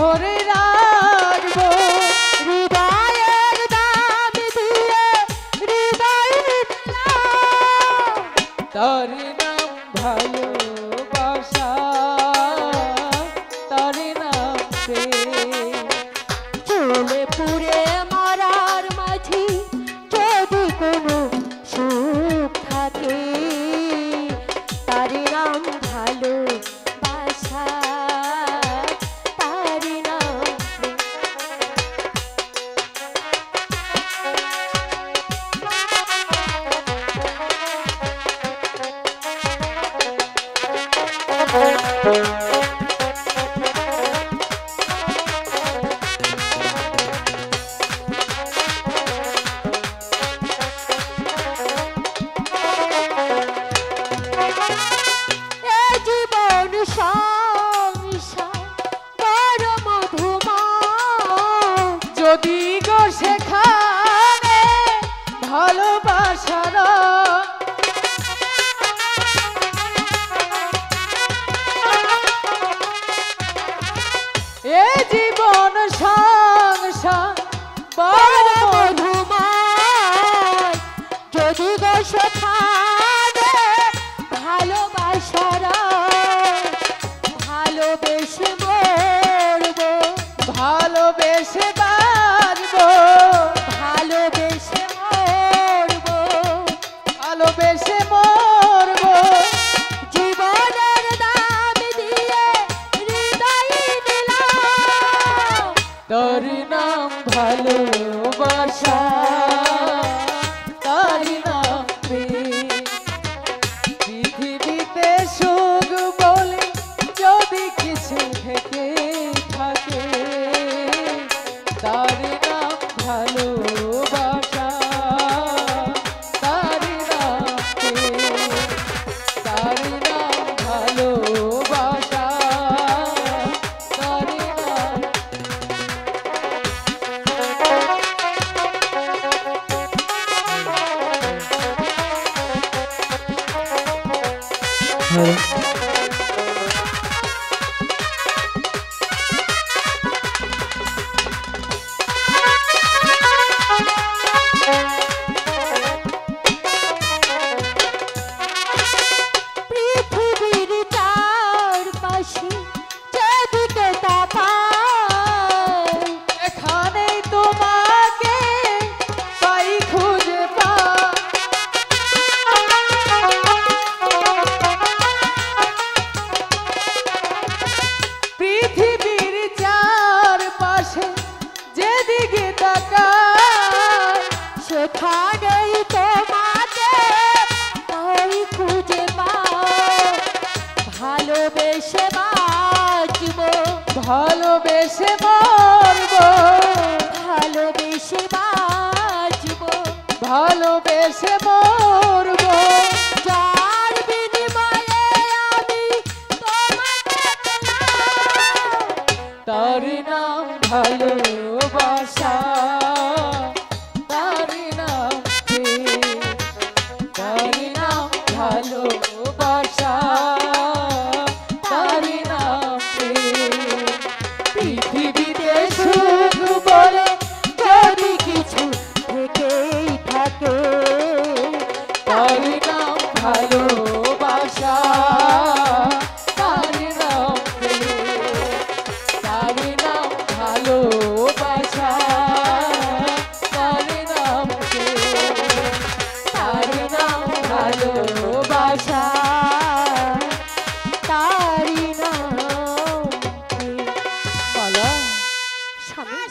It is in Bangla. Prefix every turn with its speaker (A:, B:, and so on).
A: ধরে রাখবো
B: হৃদয়ের দাম দিয়ে হৃদয় দিলাম,
A: তার নাম ভালোবাসা, তার নাম প্রেম।
B: চলে পুরে মরার মাঝি যদি কোনো সুখ থাকে, তার নাম ভালোবাসা, তার নাম এ জীবন সংসার বড় মধুময়,
A: যদি গো সেখানে ভালোবাসার এ জীবন সংসার বড়
B: মধুময়, যদি গো সেখানে ভালোবাসার ভালোবেসে মরবো,
A: ভালোবেসে বাঁচবো,
B: ভালোবেসে মরবো,
A: ভালোবেসে মরবো,
B: জীবনের দাম দিয়ে হৃদয় দিলাম,
A: তোর নাম ভালোবাসা, তার নাম প্রেম। পৃথিবীতে সুখ বলে যদি কিছু থেকে থাকে, তার নাম ভালোবাসা, তার নাম প্রেম, তার নাম ভালোবাসা, তার নাম
B: পৃথিবীর চারপাশে যেদিকে তাকাই,
A: এখানেই তোমাকে পাই খুঁজে পাই। পৃথিবীর চারপাশে যেদিকে তাকাই,
B: সেখানেই তোমাকে তাই খুঁজে পাই, ভালোবেসে বাঁচবো,
A: ভালোবেসে মরবো,
B: ভালোবেসে বাঁচবো,
A: ভালোবেসে মরবো,
B: যার বিনিময়ে আমি তোমাকে পেলাম,
A: তার নাম ভালোবাসা, তার নাম প্রেম, তার নাম ভালোবাসা, তার নাম প্রেম। পৃথিবীতে সুখ বলে
B: যদি কিছু থেকেই থাকে,
A: তার নাম ভালোবাসা, তার নাম প্রেম, তার নাম ভালোবাসা, তার নাম প্রেম, তার নাম ভালোবাসা,
B: তারি নাম
A: মালা
B: স্বামী।